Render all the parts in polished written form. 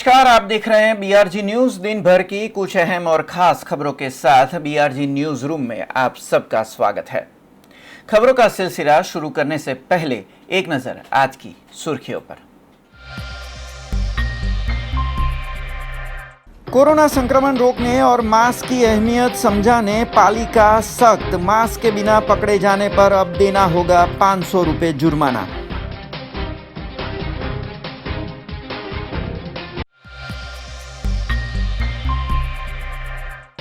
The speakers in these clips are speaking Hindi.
नमस्कार, आप देख रहे हैं बीआरजी न्यूज। दिन भर की कुछ अहम और खास खबरों के साथ बीआरजी न्यूज रूम में आप सबका स्वागत है। खबरों का सिलसिला शुरू करने से पहले एक नजर आज की सुर्खियों पर। कोरोना संक्रमण रोकने और मास्क की अहमियत समझाने पालिका सख्त। मास्क के बिना पकड़े जाने पर अब देना होगा 500 रुपए जुर्माना।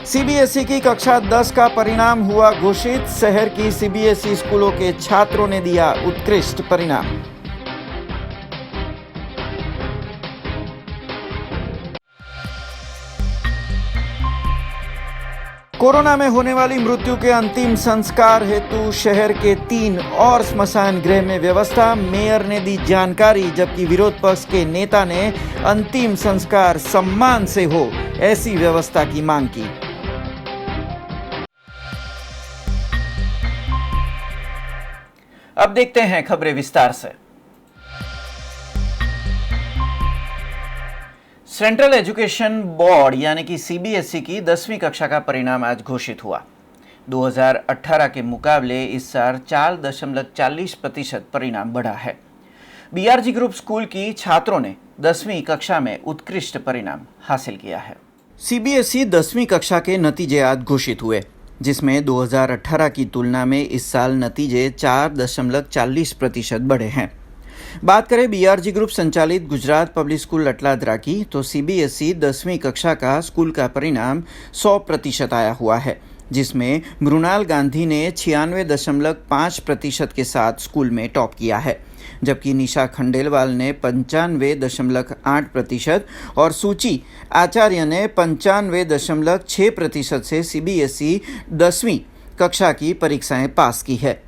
सीबीएसई की कक्षा 10 का परिणाम हुआ घोषित। शहर की सीबीएसई स्कूलों के छात्रों ने दिया उत्कृष्ट परिणाम। कोरोना में होने वाली मृत्यु के अंतिम संस्कार हेतु शहर के 3 और स्मशान गृह में व्यवस्था। मेयर ने दी जानकारी, जबकि विरोध पक्ष के नेता ने अंतिम संस्कार सम्मान से हो ऐसी व्यवस्था की मांग की। अब देखते हैं खबरें विस्तार से। सेंट्रल एजुकेशन बोर्ड यानी कि सीबीएसई की 10वीं कक्षा का परिणाम आज घोषित हुआ। 2018 के मुकाबले इस साल 4.40% परिणाम बढ़ा है। बीआरजी ग्रुप स्कूल की छात्रों ने 10वीं कक्षा में उत्कृष्ट परिणाम हासिल किया है। सीबीएसई 10वीं कक्षा के नतीजे आज घोषित हुए, जिसमें 2018 की तुलना में इस साल नतीजे 4.40% बढ़े हैं। बात करें बीआरजी ग्रुप संचालित गुजरात पब्लिक स्कूल अटलादरा की, तो सीबीएसई 10वीं कक्षा का स्कूल का परिणाम 100% आया हुआ है, जिसमें मृणाल गांधी ने 96.5% के साथ स्कूल में टॉप किया है, जबकि निशा खंडेलवाल ने 95.8% और सूची आचार्य ने 95.6% से सीबीएसई 10वीं कक्षा की परीक्षाएं पास की है।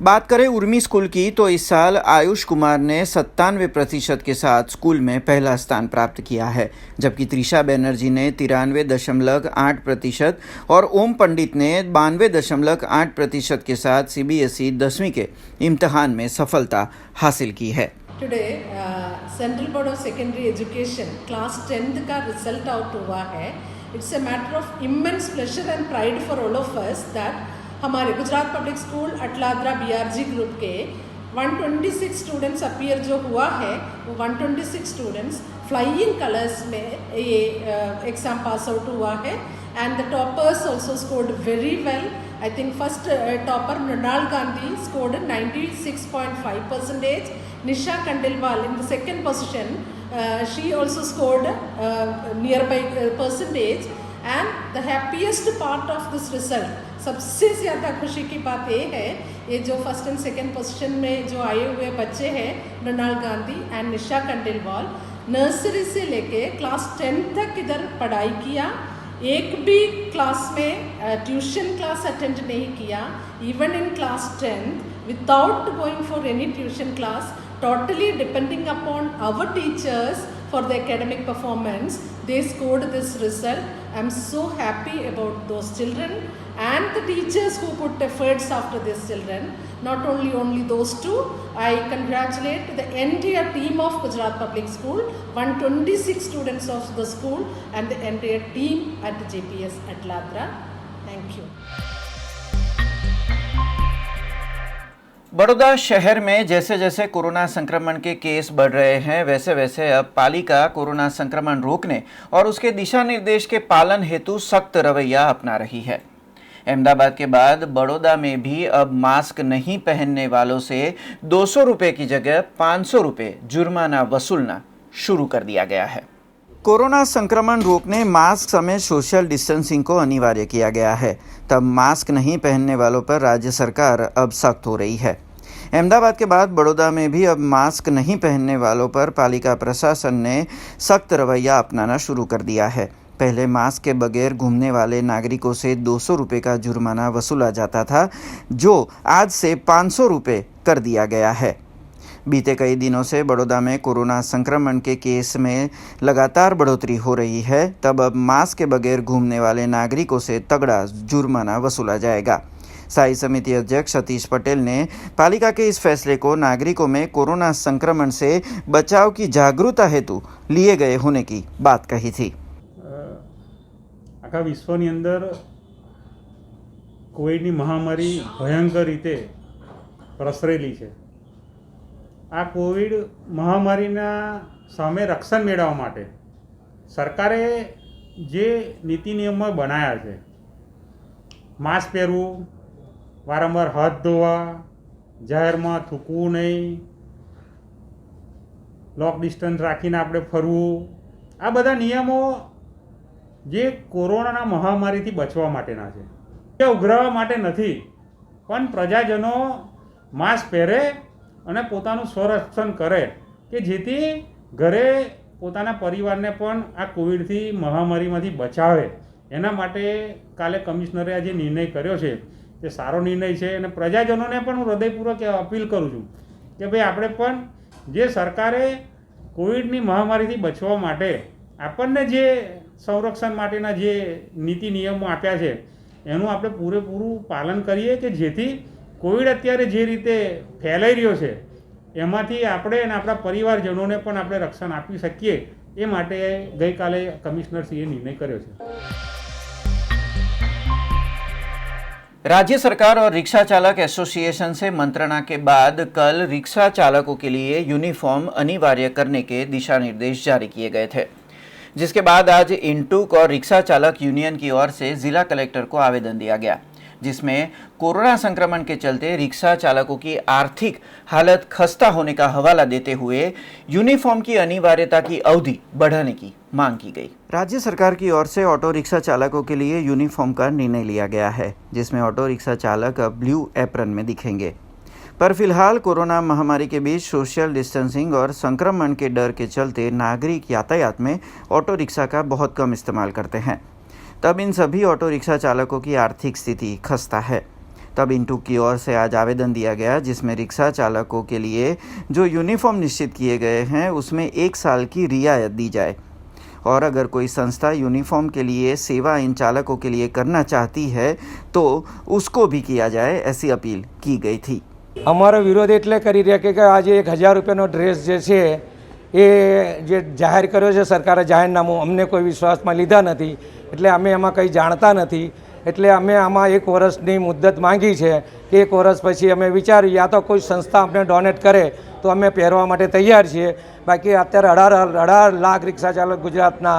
बात करें उर्मी स्कूल की, तो इस साल आयुष कुमार ने 97% के साथ स्कूल में पहला स्थान प्राप्त किया है, जबकि त्रिशा बनर्जी ने 93.8% और ओम पंडित ने 92.8% के साथ सीबीएसई 10वीं के इम्तिहान में सफलता हासिल की है। Today central board of secondary education class 10th का रिजल्ट आउट हुआ है। It's a matter of immense pleasure and pride for all of us that हमारे Gujarat public school Atladara BRG group के 126 स्टूडेंट्स अपीयर जो हुआ है, वो 126 स्टूडेंट्स फ्लाइंग कलर्स में ये एग्ज़ाम पास आउट हुआ है। And the toppers also scored very well. I think first topper Mrinal Gandhi scored 96.5%. Nisha Khandelwal in the second position, she also scored nearby percentage. And the happiest part of this result, सबसे ज़्यादा खुशी की बात ये है, ये जो फर्स्ट एंड सेकेंड पोजीशन में जो आए हुए बच्चे हैं, मृणाल गांधी एंड निशा खंडेलवाल, नर्सरी से लेके क्लास 10 तक इधर पढ़ाई किया। एक भी क्लास में ट्यूशन क्लास अटेंड नहीं किया। Even in class 10 without going for any tuition class, totally depending upon our teachers for the academic performance, they scored this result. I'm so happy about those children and the teachers who put efforts after these children. Not only those two, I congratulate the entire team of Gujarat Public School, 126 students of the school and the entire team at the JPS Atladra. Thank you. Baroda शहर में जैसे जैसे कोरोना संक्रमण के केस बढ़ रहे हैं, वैसे वैसे अब पालिका कोरोना संक्रमण रोकने और उसके दिशा निर्देश के पालन हेतु सख्त रवैया अपना रही है। अहमदाबाद के बाद बड़ौदा में भी अब मास्क नहीं पहनने वालों से 200 रुपये की जगह 500 रुपये जुर्माना वसूलना शुरू कर दिया गया है। कोरोना संक्रमण रोकने मास्क समेत सोशल डिस्टेंसिंग को अनिवार्य किया गया है, तब मास्क नहीं पहनने वालों पर राज्य सरकार अब सख्त हो रही है। अहमदाबाद के बाद बड़ौदा में भी अब मास्क नहीं पहनने वालों पर पालिका प्रशासन ने सख्त रवैया अपनाना शुरू कर दिया है। पहले मास्क के बगैर घूमने वाले नागरिकों से 200 रुपये का जुर्माना वसूला जाता था, जो आज से 500 रुपये कर दिया गया है। बीते कई दिनों से बड़ौदा में कोरोना संक्रमण के केस में लगातार बढ़ोतरी हो रही है, तब अब मास्क के बगैर घूमने वाले नागरिकों से तगड़ा जुर्माना वसूला जाएगा। स्थायी समिति अध्यक्ष सतीश पटेल ने पालिका के इस फैसले को नागरिकों में कोरोना संक्रमण से बचाव की जागरूकता हेतु लिए गए होने की बात कही थी। आखा विश्वनी अंदर कोविडनी महामारी भयंकर रीते प्रसरेली है। आ कोविड महामारीना सामे रक्षण मेळववा माटे सरकारे जे नीति नियमो बनाया है, मास्क पहेरवुं, वारंवार हाथ धोवा, जाहेर में थूकवुं नहीं, लॉक डिस्टन्स राखीने आपणे फरवुं, आ बधा नियमो जे कोरोना महामारी थी बचवा माटेना छे। ते उघरावा माटे नथी, पण प्रजाजनो मास्क पहेरे अने पोतानुं स्वरक्षण करे के जेथी घरे पोताना परिवारने पण आ कोविडथी महामारीमांथी बचावे। एना माटे काले कमिश्नरे आज निर्णय कर्यो छे ते सारो निर्णय छे अने प्रजाजनोने पण हूँ हृदयपूर्वक अपील करूँ छूँ के भाई आपणे पण जे सरकारे कोविडनी महामारीथी बचवा माटे आपणने जे संरक्षण माटेना जे नीति नियमो आप्या छे एनुं आपणे पूरेपूरुं पालन करीए के जेथी कोविड अत्यारे जे रीते फैलाई रह्यो छे एमांथी आपणे अने आपણા परिवारजनोने पण आपणे रक्षण आपी शकीए ए माटे गईकाले कमिश्नरश्रीए निर्णय कर्यो छे। राज्य सरकार और रिक्शा चालक एसोसिएशन से मंत्रणा के बाद कल रिक्शा चालकों के लिए यूनिफॉर्म अनिवार्य करने के दिशा निर्देश जारी किए गए थे, जिसके बाद आज इंटूक और रिक्शा चालक यूनियन की ओर से जिला कलेक्टर को आवेदन दिया गया, जिसमें कोरोना संक्रमण के चलते रिक्शा चालकों की आर्थिक हालत खस्ता होने का हवाला देते हुए यूनिफॉर्म की अनिवार्यता की अवधि बढ़ाने की मांग की गई। राज्य सरकार की ओर से ऑटो रिक्शा चालकों के लिए यूनिफॉर्म का निर्णय लिया गया है, जिसमें ऑटो रिक्शा चालक अब ब्लू एप्रन में दिखेंगे। पर फिलहाल कोरोना महामारी के बीच सोशल डिस्टेंसिंग और संक्रमण के डर के चलते नागरिक यातायात में ऑटो रिक्शा का बहुत कम इस्तेमाल करते हैं। तब इन सभी ऑटो रिक्शा चालकों की आर्थिक स्थिति खस्ता है। तब इंटूक की ओर से आज आवेदन दिया गया, जिसमें रिक्शा चालकों के लिए जो यूनिफॉर्म निश्चित किए गए हैं उसमें 1 साल की रियायत दी जाए, और अगर कोई संस्था यूनिफॉर्म के लिए सेवा इन चालकों के लिए करना चाहती है तो उसको भी किया जाए, ऐसी अपील की गई थी। अमारो विरोध एटले करी रह्या के आज 1000 रुपयानो ड्रेस जे छे ए जे जाहिर कर्यो छे सरकारे जाहेरनामું अमने कोई विश्वासमां लीधा नथी, एटले अमे एमां कंई जाणता नथी, एटले अमे आमां 1 वर्षनी मुद्दत मांगी छे कि 1 वर्ष पछी अमे विचार्युं या तो कोई संस्था अमने डोनेट करे तो अमे પહેરવા માટે તૈયાર છીએ। બાકી અત્યારે 18 લાખ રિક્ષા ચાલક ગુજરાતના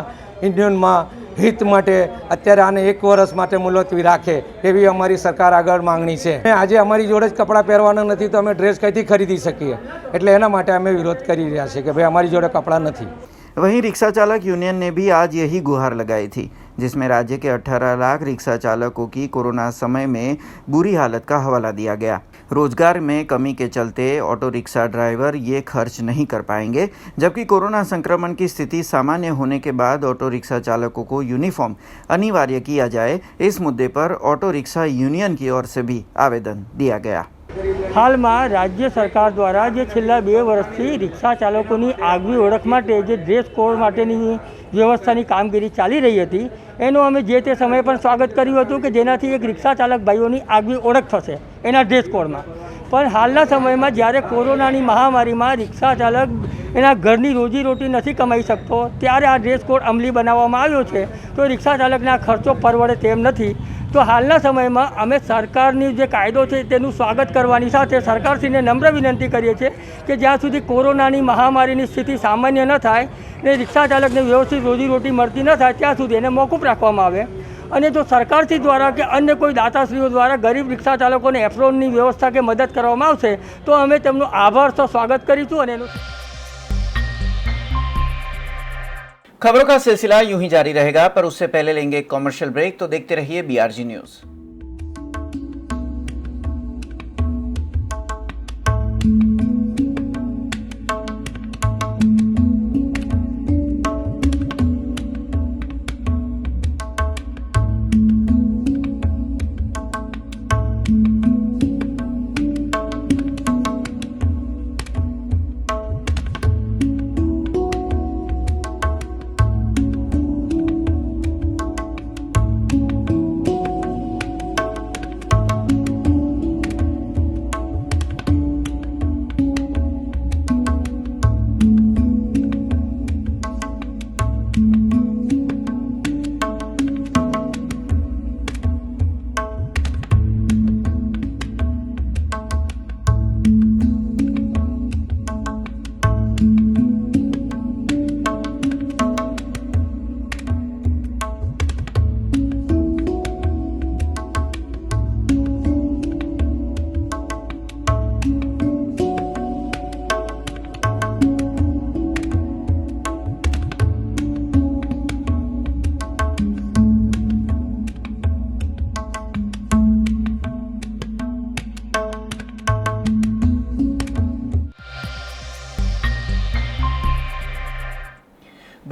યુનિયનમાં हित माटे अत्यारे आने 1 वर्ष माटे मुलतवी राखे एवी अमारी सरकार आगळ मांगणी छे। आजे अमारी जोड़े ज कपड़ा पहेरवाना नथी तो अमे ड्रेस कईथी खरीदी शकीए, एटले एना माटे अमे विरोध करी रह्या छीए के भाई अमारी जोड़े कपड़ा नथी। वहीं रिक्शा चालक यूनियन ने भी आज यही गुहार लगाई थी, जिसमें राज्य के 18 लाख रिक्शा चालकों की कोरोना समय में बुरी हालत का हवाला दिया गया। रोजगार में कमी के चलते ऑटो रिक्शा ड्राइवर ये खर्च नहीं कर पाएंगे, जबकि कोरोना संक्रमण की स्थिति सामान्य होने के बाद ऑटो रिक्शा चालकों को यूनिफॉर्म अनिवार्य किया जाए, इस मुद्दे पर ऑटो रिक्शा यूनियन की ओर से भी आवेदन दिया गया। हाल में राज्य सरकार द्वारा जो छेल्ला 2 वर्षथी रिक्शा चालकोनी आगवी ओळख माटे जे ड्रेस कोड माटेनी व्यवस्थानी कामगीरी चाली रही हती एनु अमे जे ते समय पण स्वागत कर्युं हतुं के जेनाथी एक रिक्शा चालक भाईओनी आगवी ओळख थशे एना ड्रेस कोडमां। पण हालना समयमां ज्यारे कोरोनानी महामारीमां रिक्शा चालक एना घरनी रोजीरोटी नहीं कमाई सकतो त्यारे आ ड्रेस कोड अमली बनाववामां आव्यो छे, तो रिक्शा चालकने आ खर्चो परवड़े तेम नथी। तो हालना समयमां अमे सरकारनी जे कायदो छे तेनुं स्वागत करवानी साथे सरकारश्रीने नम्र विनंती करीए छीए कि ज्यां सुधी कोरोनानी महामारीनी स्थिति सामान्य न थाय ने रिक्शा चालकने व्यवस्थित रोजीरोटी मळती न थाय त्यां सुधी एने मोकूफ राखवामां आवे। અને જો સરકારશ્રી દ્વારા કે અન્ય કોઈ દાતાશ્રીઓ દ્વારા ગરીબ રિક્ષા ચાલકોને એપ્રોનની વ્યવસ્થા કે મદદ કરવામાં આવશે તો અમે તેમનું આભાર સહ સ્વાગત કરીશું। અને એનું खबरों का सिलसिला यूं ही जारी रहेगा, पर उससे पहले लेंगे एक कॉमर्शियल ब्रेक, तो देखते रहिए BRG न्यूज।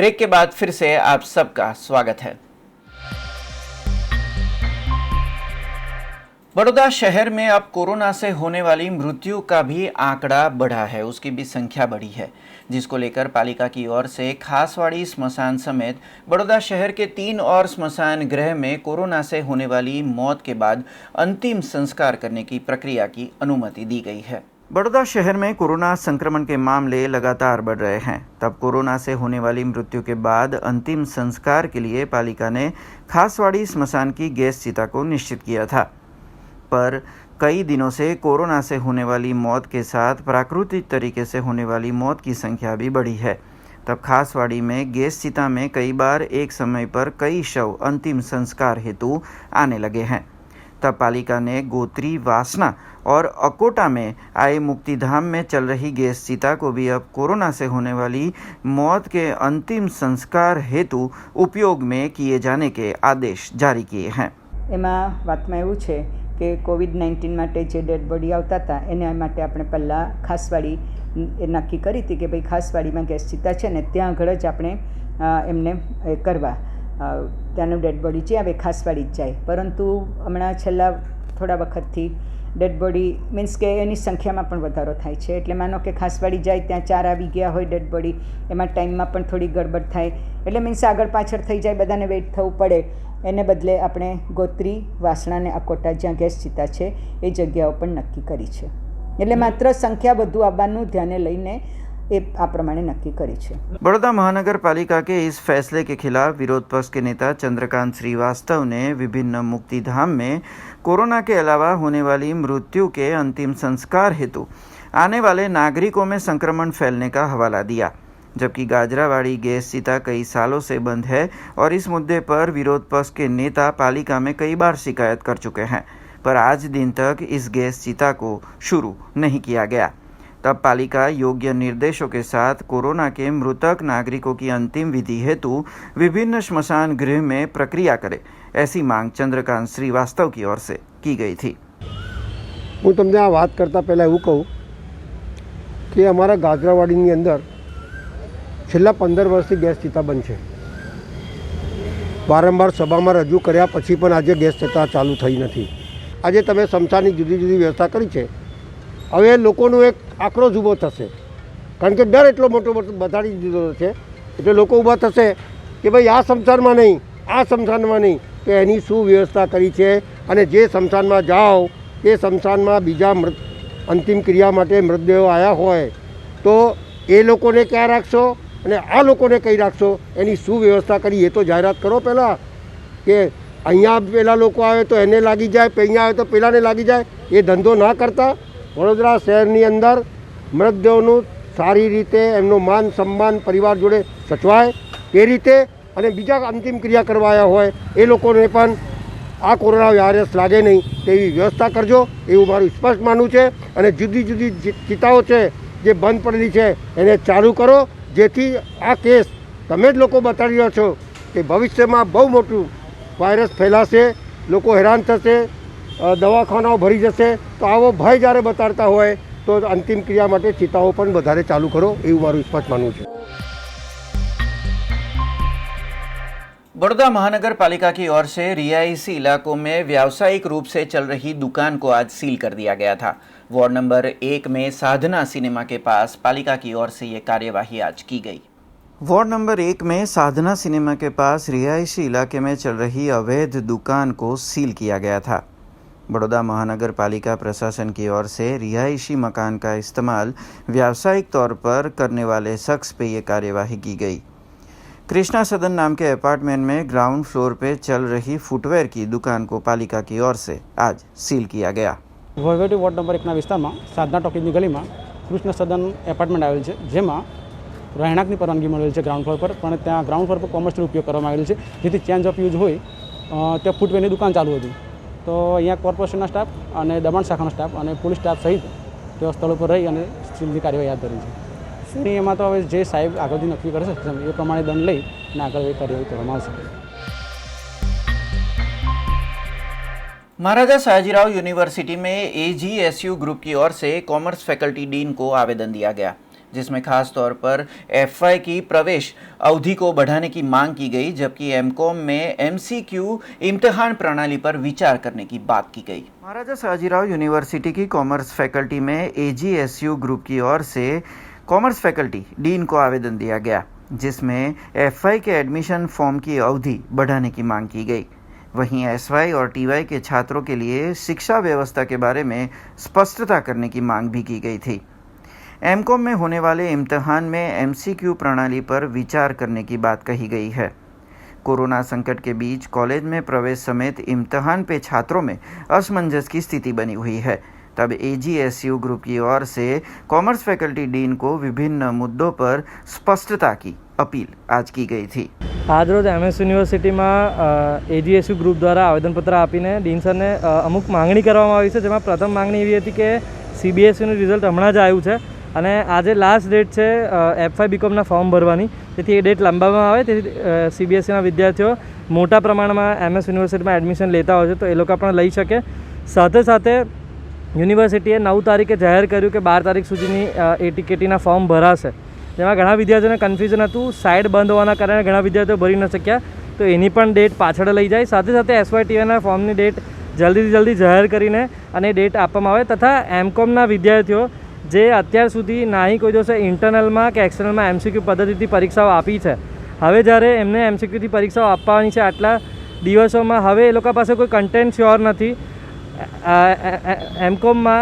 ब्रेक के बाद फिर से आप सबका स्वागत है। बड़ौदा शहर में अब कोरोना से होने वाली मृत्यु का भी आंकड़ा बढ़ा है, उसकी भी संख्या बढ़ी है, जिसको लेकर पालिका की ओर से खासवाड़ी स्मशान समेत बड़ौदा शहर के 3 और स्मशान गृह में कोरोना से होने वाली मौत के बाद अंतिम संस्कार करने की प्रक्रिया की अनुमति दी गई है। बड़ौदा शहर में कोरोना संक्रमण के मामले लगातार बढ़ रहे हैं। तब कोरोना से होने वाली मृत्यु के बाद अंतिम संस्कार के लिए पालिका ने खासवाड़ी स्मशान की गैस चिता को निश्चित किया था, पर कई दिनों से कोरोना से होने वाली मौत के साथ प्राकृतिक तरीके से होने वाली मौत की संख्या भी बढ़ी है। तब खासवाड़ी में गैस चिता में कई बार एक समय पर कई शव अंतिम संस्कार हेतु आने लगे हैं। तब पालिका ने गोत्री, वासना और अकोटा में आए मुक्तिधाम में चल रही गैस चिता को भी अब कोरोना से होने वाली मौत के अंतिम संस्कार हेतु उपयोग में किए जाने के आदेश जारी किए हैं। એમાં વાતમાં એવું છે કે કોવિડ-19 માટે જે ડેડ બોડી આવતા હતા એને માટે આપણે પહેલાં ખાસવાડી નક્કી કરી હતી કે ભાઈ ખાસવાડીમાં ગેસ ચિતા છે ને ત્યાં આગળ જ આપણે એમને કરવા ત્યાંનું ડેડ બોડી જે આવે ખાસવાડી જ જાય, પરંતુ હમણાં છેલ્લા થોડા વખતથી ડેડ બોડી મીન્સ કે એની સંખ્યામાં પણ વધારો થાય છે, એટલે માનો કે ખાસવાડી જાય ત્યાં 4 આવી ગયા હોય ડેડ બોડી, એમાં ટાઈમમાં પણ થોડી ગડબડ થાય, એટલે મીન્સ આગળ પાછળ થઈ જાય, બધાને વેઇટ થવું પડે, એને બદલે આપણે ગોત્રી, વાસણા અને અકોટા જ્યાં ગેસ ચિતા છે એ જગ્યાઓ પણ નક્કી કરી છે, એટલે માત્ર સંખ્યા વધુ આવવાનું ધ્યાને લઈને आ प्रमाणे नक्की करी है। बड़ौदा महानगर पालिका के इस फैसले के खिलाफ विरोध पक्ष के नेता चंद्रकांत श्रीवास्तव ने विभिन्न मुक्तिधाम में कोरोना के अलावा होने वाली मृत्यु के अंतिम संस्कार हेतु आने वाले नागरिकों में संक्रमण फैलने का हवाला दिया, जबकि गाजरावाड़ी गैस चिता कई सालों से बंद है और इस मुद्दे पर विरोध पक्ष के नेता पालिका में कई बार शिकायत कर चुके हैं, पर आज दिन तक इस गैस चिता को शुरू नहीं किया गया। तब पालिका योग्य निर्देशों के साथ कोरोना के मृतक नागरिकों की अंतिम विधि हेतु विभिन्न स्मशान गृह में प्रक्रिया करे, ऐसी मांग चंद्रकांत श्रीवास्तव की ओर से की गई थी। हूँ तमने आ बात करता पहला एवं कहूँ कि अमरा गाजरावाड़ी अंदर छेल्ला 15 वर्षथी गैस चिता बंद है। वारंवार सभा में रजू कर्या पछी पण आज गैस चिता चालू थई नथी। आज तमे समसानी जुदी जुदी व्यवस्था करी है। हवे लोकोनो एक आक्रोश ऊभो थशे, कारण के डर एटलो मोटो बधाड़ी दीधो छे, एटले लोको ऊभा थशे कि भाई आ शमशानमां नहीं, आ शमशानमां नहीं, तो एनी शुं व्यवस्था करी छे अने जे शमशानमां जाओ ए शमशानमां बीजा अंतिम क्रिया माटे मृतदेहो आया होय तो ए लोकोने क्या राखशो अने आ लोकोने कई राखशो, एनी शुं व्यवस्था करी ए तो जाहेरात करो पहला कि अहींया पेला लोको आवे तो एने लागी जाए, अहींया आवे तो पेलाने लागी जाए। ए धंधो ना करता वडोदरा शहरनी अंदर मृतदेहोનું सारी रीते एमनो मान सम्मान परिवार जोड़े सचवाय ए रीते अने बीजा अंतिम क्रिया करवाया होय ए लोकोने पण आ कोरोना वायरस लागे नहीं तेवी व्यवस्था करजो एवं मारुं स्पष्ट मानवुं छे। अने जुदी जुदी चिताओ छे जे बंद पड़ेली छे एने चालू करो, जेथी आ केस तमे ज लोको बताड़ी रह्या छो कि भविष्यमां बहु मोटुं वायरस फैलाशे, लोको हैरान थशे, दवाखानाओ भरी जशे। तो आवो भय ज्यारे बताड़ता होय तो अंतिम क्रिया माटे चिताओ पण वधारे चालू करो एवं मारुं स्पष्ट मानवुं छे। बड़ौदा महानगर पालिका की ओर से रिहायशी इलाकों में व्यावसायिक रूप से चल रही दुकान को आज सील कर दिया गया था। वार्ड नंबर 1 में साधना सिनेमा के पास पालिका की ओर से ये कार्यवाही आज की गई। वार्ड नंबर 1 में साधना सिनेमा के पास रिहायशी इलाके में चल रही अवैध दुकान को सील किया गया था। बड़ौदा महानगर पालिका प्रशासन की ओर से रिहायशी मकान का इस्तेमाल व्यावसायिक तौर पर करने वाले शख्स पे ये कार्यवाही की गई। कृष्णा सदन नाम के अपार्टमेंट में ग्राउंड फ्लोर पे चल रही फुटवेयर की दुकान को पालिका की ओर से आज सील किया गया। વહીવટી વોર્ડ નંબર 1ના વિસ્તારમાં સાધના ટોકીઝની ગલીમાં કૃષ્ણ સદન એપાર્ટમેન્ટ આવેલ છે, જેમાં રહેણાંકની પરવાનગી મળેલ છે ગ્રાઉન્ડ ફ્લોર પર, પણ ત્યાં ગ્રાઉન્ડ ફ્લોર પર કોમર્શિયલ ઉપયોગ કરવામાં આવેલ છે, જેથી ચેન્જ ઓફ યુઝ હોય ત્યાં ફૂટવેરની દુકાન ચાલુ હતી। તો અહીંયા કોર્પોરેશનના સ્ટાફ અને દમણ શાખાનો સ્ટાફ અને પોલીસ સ્ટાફ સહિત તેઓ સ્થળ ઉપર રહી અને સીલની કાર્યવાહી હાથ ધરી છે। શ્રી એમાં તો હવે જે સાહેબ આગળથી નક્કી કરશે એ પ્રમાણે દંડ લઈ અને આગળ કાર્યવાહી કરવામાં આવશે। महाराजा सयाजीराव यूनिवर्सिटी में AGSU ग्रुप की ओर से कॉमर्स फैकल्टी डीन को आवेदन दिया गया। जिसमें खास तौर पर एफवाई की प्रवेश अवधि को बढ़ाने की मांग की गई, जबकि एमकॉम में एमसीक्यू इम्तिहान प्रणाली पर विचार करने की बात की गई। महाराजा सयाजीराव यूनिवर्सिटी की कॉमर्स फैकल्टी में एजीएसयू ग्रुप की ओर से कॉमर्स फैकल्टी डीन को आवेदन दिया गया, जिसमें एफवाई के एडमिशन फॉर्म की अवधि बढ़ाने की मांग की गई। वहीं एसवाई और टीवाई के छात्रों के लिए शिक्षा व्यवस्था के बारे में स्पष्टता करने की मांग भी की गई थी। एमकॉम में होने वाले इम्तिहान में एमसीक्यू प्रणाली पर विचार करने की बात कही गई है। कोरोना संकट के बीच कॉलेज में प्रवेश समेत इम्तिहान पे छात्रों में असमंजस की स्थिति बनी हुई है। तब एजीएसयू ग्रुप की ओर से कॉमर्स फैकल्टी डीन को विभिन्न मुद्दों पर स्पष्टता की अपील आज की गई थी। आज रोज एमएस यूनिवर्सिटी में एजीएसयू ग्रुप द्वारा आवेदनपत्र आपीने डीन सरने अमुक मांगणी करवामां आवी छे, जेमां प्रथम मांगणी एवी हती के सीबीएसईનું रिजल्ट हमणां ज आव्युं छे અને આજે લાસ્ટ ડેટ છે એફવાય બીકોમના ફોર્મ ભરવાની, તેથી એ ડેટ લંબાવવામાં આવે, તેથી સીબીએસઈના વિદ્યાર્થીઓ મોટા પ્રમાણમાં એમએસ યુનિવર્સિટીમાં એડમિશન લેતા હોય છે, તો એ લોકો પણ લઈ શકે। સાથે સાથે યુનિવર્સિટીએ 9 તારીખે જાહેર કર્યું કે 12 તારીખ સુધીની એટીકેટીના ફોર્મ ભરાશે, જેમાં ઘણા વિદ્યાર્થીઓને કન્ફ્યુઝન હતું। સાઇડ બંધ હોવાના કારણે ઘણા વિદ્યાર્થીઓ ભરી ન શક્યા, તો એની પણ ડેટ પાછળ લઈ જાય। સાથે સાથે એસવાયટીવાયના ફોર્મની ડેટ જલ્દીથી જલ્દી જાહેર કરીને અને ડેટ આપવામાં આવે, તથા એમકોમના વિદ્યાર્થીઓ જે અત્યાર સુધી નાહી કોઈ દિવસે ઇન્ટરનલમાં કે એક્સટર્નલમાં એમસીક્યુ પદ્ધતિથી પરીક્ષાઓ આપી છે, હવે જ્યારે એમને એમસીક્યુથી પરીક્ષાઓ આપવાની છે આટલા દિવસોમાં, હવે એ લોકો પાસે કોઈ કન્ટેન્ટ શ્યોર નથી। એમકોમમાં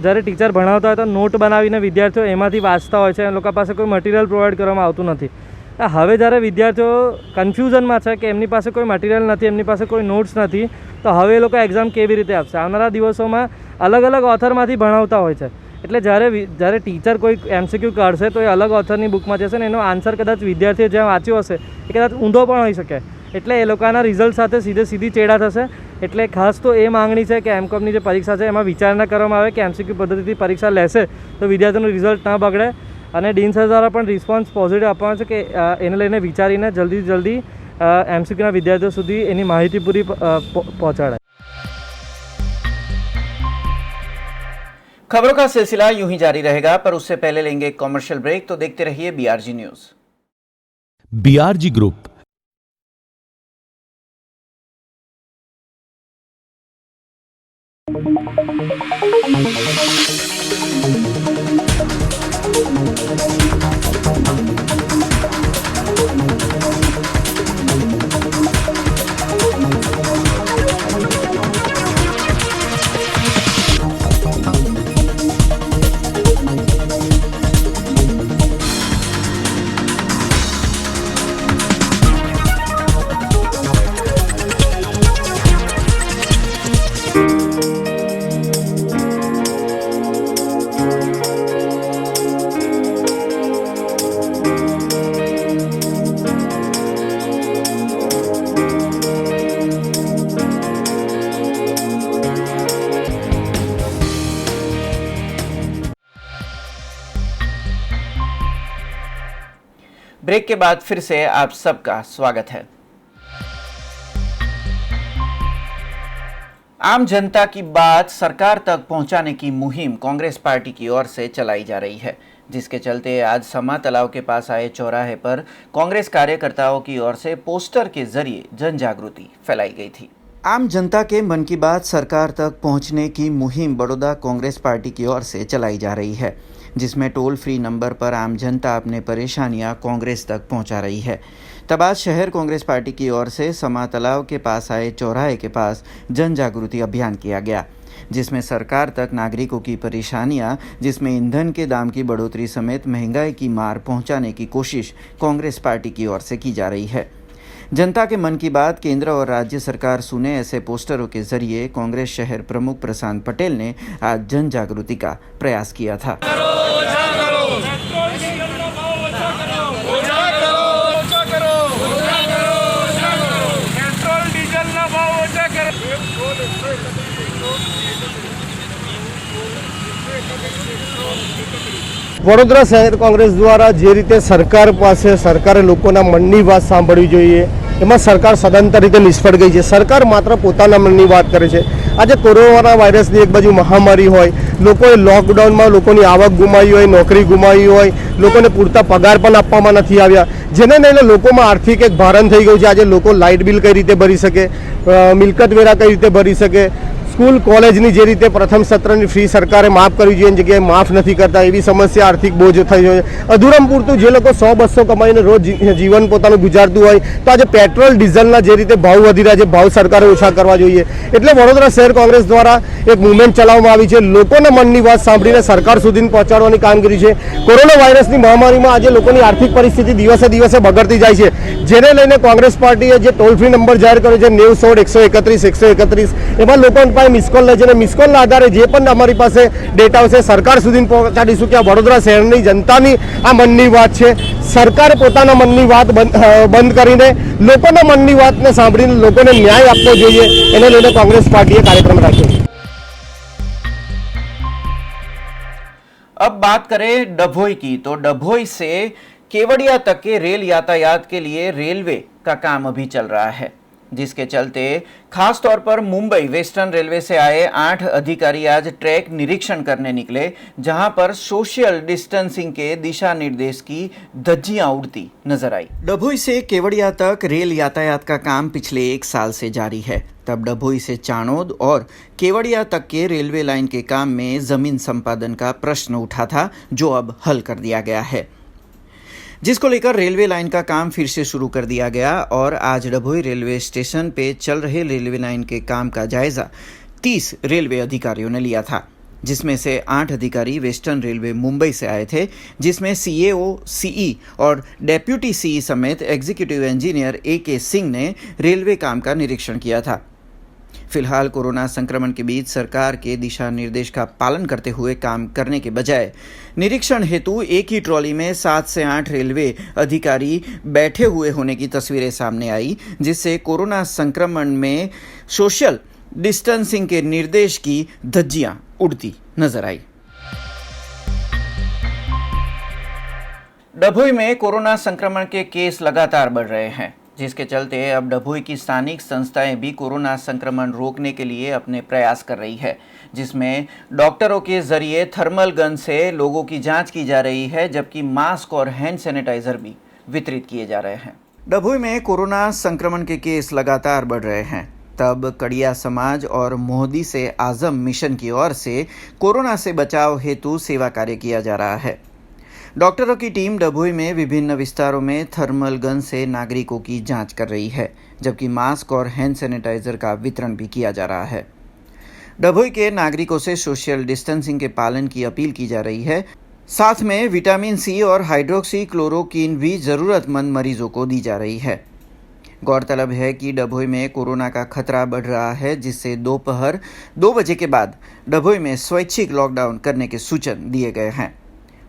જ્યારે ટીચર ભણાવતા હોય તો નોટ બનાવીને વિદ્યાર્થીઓ એમાંથી વાંચતા હોય છે, એ લોકો પાસે કોઈ મટીરિયલ પ્રોવાઈડ કરવામાં આવતું નથી। હવે જ્યારે વિદ્યાર્થીઓ કન્ફ્યુઝનમાં છે કે એમની પાસે કોઈ મટીરિયલ નથી, એમની પાસે કોઈ નોટ્સ નથી, તો હવે એ લોકો એક્ઝામ કેવી રીતે આપશે? આવનારા દિવસોમાં અલગ અલગ ઓથરમાંથી ભણાવતા હોય છે, એટલે જ્યારે ટીચર કોઈ એમસીક્યુ કાઢશે તો એ અલગ ઓથરની બુકમાં જશે ને એનો આન્સર કદાચ વિદ્યાર્થીએ જ્યાં વાંચ્યો હશે એ કદાચ ઊંધો પણ હોઈ શકે, એટલે એ લોકોના રિઝલ્ટ સાથે સીધી ચેડા થશે। એટલે ખાસ તો એ માંગણી છે કે એમકોમની જે પરીક્ષા છે એમાં વિચારણા કરવામાં આવે કે એમસીક્યુ પદ્ધતિથી પરીક્ષા લેશે તો વિદ્યાર્થીઓનું રિઝલ્ટ ન બગડે, અને ડીન સર દ્વારા પણ રિસ્પોન્સ પોઝિટિવ આપવાનો છે કે એને લઈને વિચારીને જલ્દીથી જલ્દી एमसीक्यूના વિદ્યાર્થીઓ સુધી એની માહિતી પૂરી પહોંચાડાય। खबरों का सिलसिला यूं ही जारी रहेगा, पर उससे पहले लेंगे एक कॉमर्शियल ब्रेक, तो देखते रहिए BRG news. BRG group break के बाद फिर से आप सबका स्वागत है। आम जनता की बात सरकार तक पहुंचाने की मुहिम कांग्रेस पार्टी की ओर से चलाई जा रही है, जिसके चलते आज समा तालाब के पास आए चौराहे पर कांग्रेस कार्यकर्ताओं की ओर से पोस्टर के जरिए जन जागृति फैलाई गई थी। आम जनता के मन की बात सरकार तक पहुंचने की मुहिम बड़ौदा कांग्रेस पार्टी की ओर से चलाई जा रही है, जिसमें टोल फ्री नंबर पर आम जनता अपने परेशानियां कांग्रेस तक पहुंचा रही है। तब आज शहर कांग्रेस पार्टी की ओर से समा तालाब के पास आए चौराहे के पास जन जागृति अभियान किया गया, जिसमें सरकार तक नागरिकों की परेशानियां, जिसमें ईंधन के दाम की बढ़ोतरी समेत महंगाई की मार पहुंचाने की कोशिश कांग्रेस पार्टी की ओर से की जा रही है। जनता के मन की बात केंद्र और राज्य सरकार सुने, ऐसे पोस्टरों के जरिए कांग्रेस शहर प्रमुख प्रशांत पटेल ने आज जन जागृति का प्रयास किया था। વડોદરા શહેર કોંગ્રેસ દ્વારા જે રીતે સરકાર પાસે સરકારે લોકોના મનની વાત સાંભળવી જોઈએ, એમાં સરકાર સદંતર રીતે નિષ્ફળ ગઈ છે. સરકાર માત્ર પોતાના મનની વાત કરે છે. આજે કોરોના વાયરસની એક બાજુ મહામારી હોય, લોકોએ લોકડાઉનમાં લોકોની આવક ગુમાવી હોય, નોકરી ગુમાવી હોય, લોકોને પૂરતા પગાર પણ આપવામાં નથી આવ્યા, જેને લઈને લોકોમાં આર્થિક એક ભારણ થઈ ગયું છે. આજે લોકો લાઇટ બિલ કઈ રીતે ભરી શકે, મિલકત વેરા કઈ રીતે ભરી શકે, સ્કૂલ કોલેજની જે રીતે પ્રથમ સત્રની ફી સરકારે માફ કરવી જોઈએ એની જગ્યાએ માફ નથી કરતા, એવી સમસ્યા આર્થિક બોજ થઈ હોય. અધૂરમ પૂરતું જે લોકો 100-200 કમાઈને રોજ જીવન પોતાનું ગુજારતું હોય, તો આજે પેટ્રોલ ડીઝલના જે રીતે ભાવ વધી રહ્યા છે, ભાવ સરકારે ઓછા કરવા જોઈએ. એટલે વડોદરા શહેર કોંગ્રેસ દ્વારા એક મુવમેન્ટ ચલાવવામાં આવી છે. લોકોના મનની વાત સાંભળીને સરકાર સુધી પહોંચાડવાની કામગીરી છે. કોરોના વાયરસની મહામારીમાં આજે લોકોની આર્થિક પરિસ્થિતિ દિવસે દિવસે બગડતી જાય છે, જેને લઈને કોંગ્રેસ પાર્ટીએ જે ટોલ ફ્રી નંબર જાહેર કર્યો છે 90-100-131-131, એમાં લોકો મિસકોલ લે છે અને મિસકોલના આધારે જે પણ અમારી પાસે ડેટા આવશે સરકાર સુધી પહોંચાડીશું કે આ વડોદરા શહેરની જનતાની આ મનની વાત છે. સરકારે પોતાના મનની વાત બંધ કરીને લોકોના મનની વાતને સાંભળીને લોકોને ન્યાય આપવો જોઈએ, એને લઈને કોંગ્રેસ પાર્ટીએ કાર્યક્રમ રાખ્યો છે. अब बात करें डभोई की, तो डभोई से केवड़िया तक के रेल यातायात के लिए रेलवे का काम अभी चल रहा है, जिसके चलते खास तौर पर मुंबई वेस्टर्न रेलवे से आए 8 अधिकारी आज ट्रैक निरीक्षण करने निकले, जहां पर सोशल डिस्टेंसिंग के दिशा निर्देश की धज्जियां उड़ती नजर आई। डभोई से केवड़िया तक रेल यातायात का काम पिछले 1 साल से जारी है। तब डभोई से चाणोद और केवड़िया तक के रेलवे लाइन के काम में जमीन संपादन का प्रश्न उठा था, जो अब हल कर दिया गया है, जिसको लेकर रेलवे लाइन का काम फिर से शुरू कर दिया गया। और आज डभोई रेलवे स्टेशन पे चल रहे रेलवे लाइन के काम का जायजा 30 रेलवे अधिकारियों ने लिया था, जिसमें से 8 अधिकारी वेस्टर्न रेलवे मुंबई से आए थे, जिसमें सीएओ, सीई और डेप्यूटी सीई समेत एग्जीक्यूटिव इंजीनियर AK सिंह ने रेलवे काम का निरीक्षण किया था। फिलहाल कोरोना संक्रमण के बीच सरकार के दिशा निर्देश का पालन करते हुए काम करने के बजाय निरीक्षण हेतु एक ही ट्रॉली में 7 से 8 रेलवे अधिकारी बैठे हुए होने की तस्वीरें सामने आई, जिससे कोरोना संक्रमण में सोशल डिस्टेंसिंग के निर्देश की धज्जियां उड़ती नजर आई। डभोई में कोरोना संक्रमण के केस लगातार बढ़ रहे हैं, जिसके चलते अब डभोई की स्थानिक संस्थाएं भी कोरोना संक्रमण रोकने के लिए अपने प्रयास कर रही है, जिसमें डॉक्टरों के जरिए थर्मल गन से लोगों की जांच की जा रही है, जबकि मास्क और हैंड सैनिटाइजर भी वितरित किए जा रहे हैं। डभोई में कोरोना संक्रमण के केस लगातार बढ़ रहे हैं, तब कड़िया समाज और मोहदी से आजम मिशन की ओर से कोरोना से बचाव हेतु सेवा कार्य किया जा रहा है। डॉक्टरों की टीम डभोई में विभिन्न विस्तारों में थर्मल गन से नागरिकों की जांच कर रही है, जबकि मास्क और हैंड सैनिटाइजर का वितरण भी किया जा रहा है। डभोई के नागरिकों से सोशल डिस्टेंसिंग के पालन की अपील की जा रही है। साथ में विटामिन सी और हाइड्रोक्सी क्लोरोक्विन भी ज़रूरतमंद मरीजों को दी जा रही है। गौरतलब है कि डभोई में कोरोना का खतरा बढ़ रहा है, जिससे दोपहर 2 बजे के बाद डभोई में स्वैच्छिक लॉकडाउन करने के सूचन दिए गए हैं।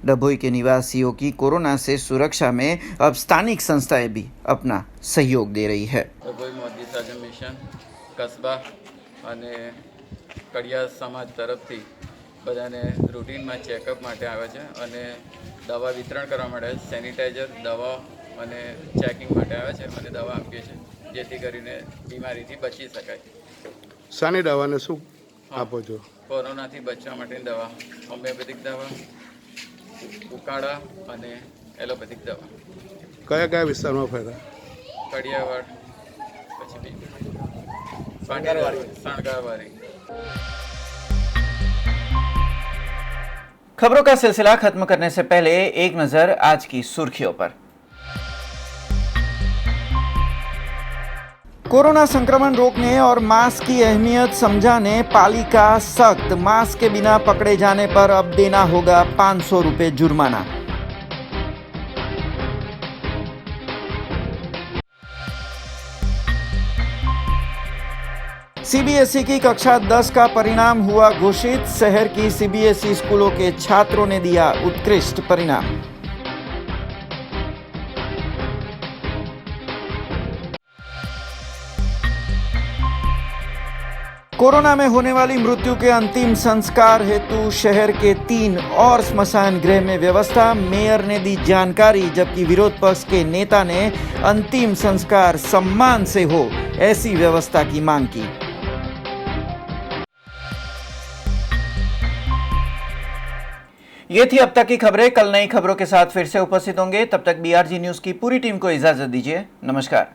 डभोई के निवासियों की कोरोना से सुरक्षा में अब स्थानिक संस्थाएं भी अपना सहयोग दे रही है। डभोई मोदी साजम मिशन कस्बा અને કડિયા સમાજ તરફથી બધાને રૂટીનમાં ચેકઅપ માટે આવે છે અને દવા વિતરણ કરવા માટે સેનિટાઈઝર દવા અને ચેકિંગ માટે આવે છે અને દવા આપીએ છીએ, જેથી કરીને બીમારીથી બચી શકાય। શાની દવાને શું આપો છો? કોરોનાથી બચવા માટેની દવા, હોમિયોપેથિક દવા, ઉકાળા અને એલોપેથિક દવા। કયા કયા વિસ્તારમાં ફર્યા? કડિયાવાડ, પછી શણગારવાડી। खबरों का सिलसिला खत्म करने से पहले एक नजर आज की सुर्खियों पर। कोरोना संक्रमण रोकने और मास्क की अहमियत समझाने पालिका सख्त, मास्क के बिना पकड़े जाने पर अब देना होगा 500 रुपए जुर्माना। सीबीएसई की कक्षा 10 का परिणाम हुआ घोषित। शहर की सीबीएसई स्कूलों के छात्रों ने दिया उत्कृष्ट परिणाम। कोरोना में होने वाली मृत्यु के अंतिम संस्कार हेतु शहर के 3 और स्मशान गृह में व्यवस्था, मेयर ने दी जानकारी, जबकि विरोध पक्ष के नेता ने अंतिम संस्कार सम्मान से हो ऐसी व्यवस्था की मांग की। ये थी अब तक की खबरें। कल नई खबरों के साथ फिर से उपस्थित होंगे। तब तक BRG न्यूज की पूरी टीम को इजाजत दीजिए। नमस्कार।